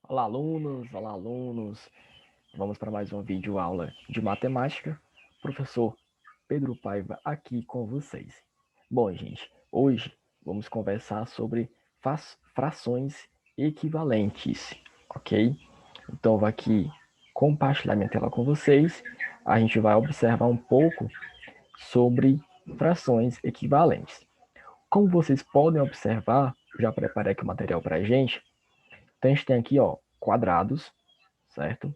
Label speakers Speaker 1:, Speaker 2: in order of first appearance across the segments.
Speaker 1: Olá alunos, vamos para mais uma videoaula de matemática. Professor Pedro Paiva aqui com vocês. Bom, gente, hoje vamos conversar sobre frações equivalentes, ok? Então, eu vou aqui compartilhar minha tela com vocês. A gente vai observar um pouco sobre frações equivalentes. Como vocês podem observar, já preparei aqui o material para a gente. Então, a gente tem aqui, ó, quadrados, certo?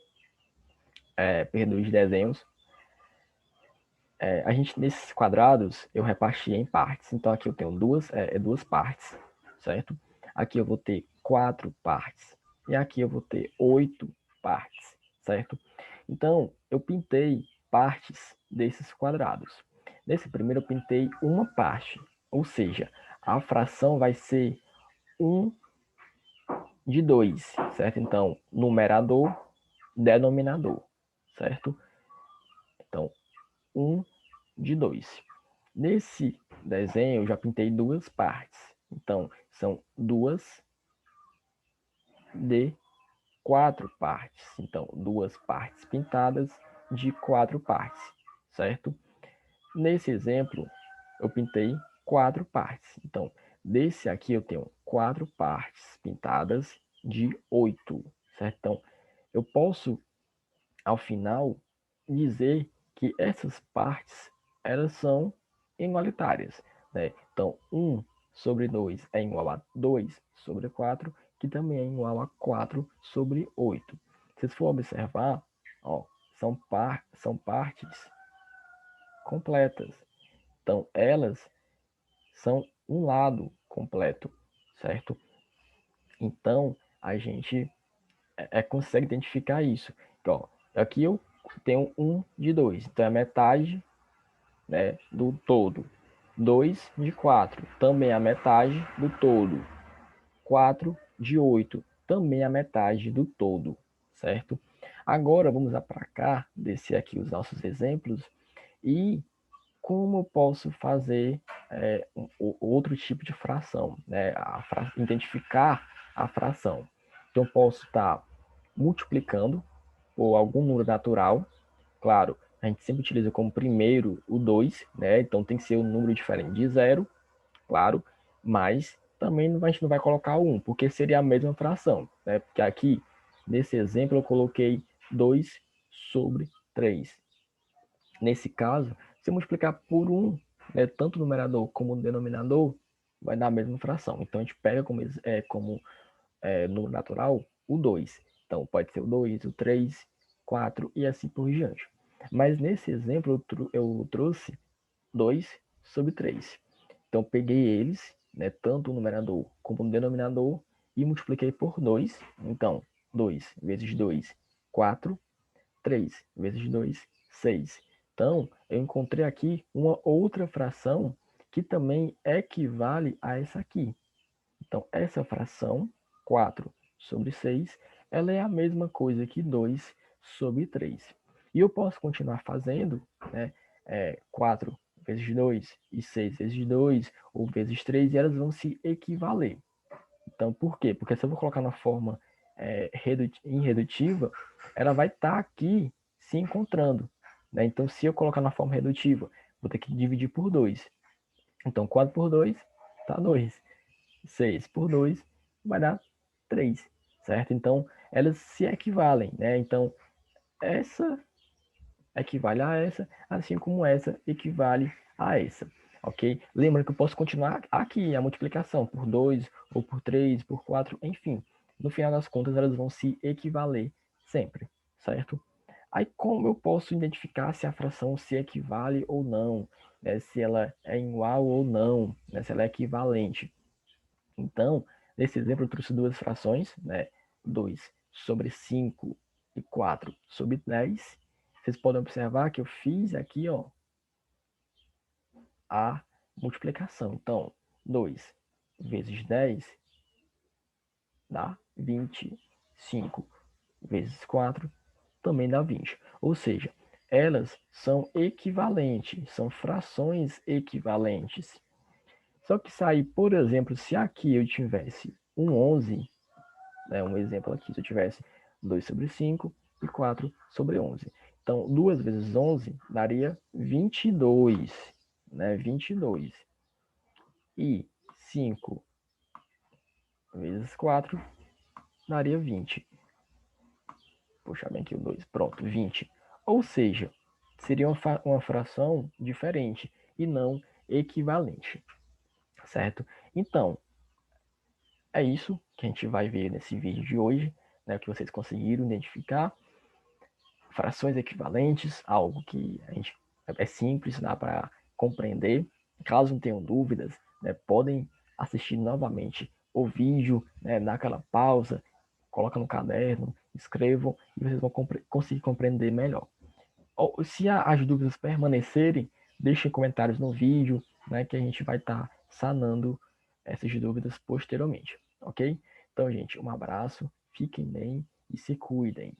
Speaker 1: Perdão, os desenhos. A gente, nesses quadrados, eu reparti em partes. Então, aqui eu tenho duas partes, certo? Aqui eu vou ter 4 partes. E aqui eu vou ter 8 partes, certo? Então, eu pintei partes desses quadrados. Nesse primeiro, eu pintei uma parte. Ou seja, a fração vai ser 1 de 2, certo? Então, numerador, denominador, certo? Então, 1 de 2. Nesse desenho, eu já pintei duas partes. Então, são 2 de 4 partes. Então, duas partes pintadas de 4 partes, certo? Nesse exemplo, eu pintei 4 partes. Então, desse aqui eu tenho 4 partes pintadas de 8, certo? Então, eu posso, ao final, dizer que essas partes, elas são igualitárias, né? Então, 1 sobre 2 é igual a 2 sobre 4, que também é igual a 4 sobre 8. Se vocês for observar, ó, são partes completas. Então, elas são um lado completo, certo? Então, a gente consegue identificar isso. Então, aqui eu tenho 1 de 2, então é metade, né, do todo. 2 de 4, também a metade do todo. 4 de 8, também a metade do todo, certo? Agora vamos para cá, descer aqui os nossos exemplos e como eu posso fazer outro tipo de fração, né? Identificar a fração. Então, eu posso estar multiplicando por algum número natural. Claro, a gente sempre utiliza como primeiro o 2, né? Então tem que ser um número diferente de zero, claro, mas também a gente não vai colocar o 1, porque seria a mesma fração, né? Porque aqui, nesse exemplo, eu coloquei 2 sobre 3. Nesse caso, se multiplicar por 1, né, tanto o numerador como o denominador, vai dar a mesma fração. Então, a gente pega como número natural o 2. Então, pode ser o 2, o 3, 4 e assim por diante. Mas nesse exemplo, eu trouxe 2 sobre 3. Então, peguei eles, né, tanto o numerador como o denominador, e multipliquei por 2. Então, 2 vezes 2, 4. 3 vezes 2, 6. Então, eu encontrei aqui uma outra fração que também equivale a essa aqui. Então, essa fração, 4 sobre 6, ela é a mesma coisa que 2 sobre 3. E eu posso continuar fazendo, né, 4 vezes 2 e 6 vezes 2, ou vezes 3, e elas vão se equivaler. Então, por quê? Porque se eu vou colocar na forma irredutiva, ela vai estar aqui se encontrando, né? Então, se eu colocar na forma redutiva, vou ter que dividir por 2. Então, 4 por 2 dá 2. 6 por 2 vai dar 3, certo? Então, elas se equivalem, né? Então, essa equivale a essa, assim como essa equivale a essa, ok? Lembra que eu posso continuar aqui a multiplicação por 2, ou por 3, por 4, enfim. No final das contas, elas vão se equivaler sempre, certo? Aí, como eu posso identificar se a fração se equivale ou não, né? Se ela é igual ou não, né? Se ela é equivalente. Então, nesse exemplo, eu trouxe duas frações, né? 2 sobre 5 e 4 sobre 10. Vocês podem observar que eu fiz aqui, ó, a multiplicação. Então, 2 vezes 10 dá 20. 5 vezes 4 também dá 20. Ou seja, elas são equivalentes, são frações equivalentes. Só que sair, por exemplo, se aqui eu tivesse um 11, né? Um exemplo aqui, se eu tivesse 2 sobre 5 e 4 sobre 11. Então, 2 vezes 11 daria 22, né? 22. E 5 vezes 4 daria 20. Puxar bem aqui o 2. Pronto, 20. Ou seja, seria uma fração diferente e não equivalente, certo? Então, é isso que a gente vai ver nesse vídeo de hoje, né? Que vocês conseguiram identificar frações equivalentes, algo que a gente é simples, dá para compreender. Caso não tenham dúvidas, né, podem assistir novamente o vídeo, né, dar aquela pausa, coloca no caderno, escrevam e vocês vão conseguir compreender melhor. Ou, se as dúvidas permanecerem, deixem comentários no vídeo, né, que a gente vai estar sanando essas dúvidas posteriormente, ok? Então, gente, um abraço, fiquem bem e se cuidem.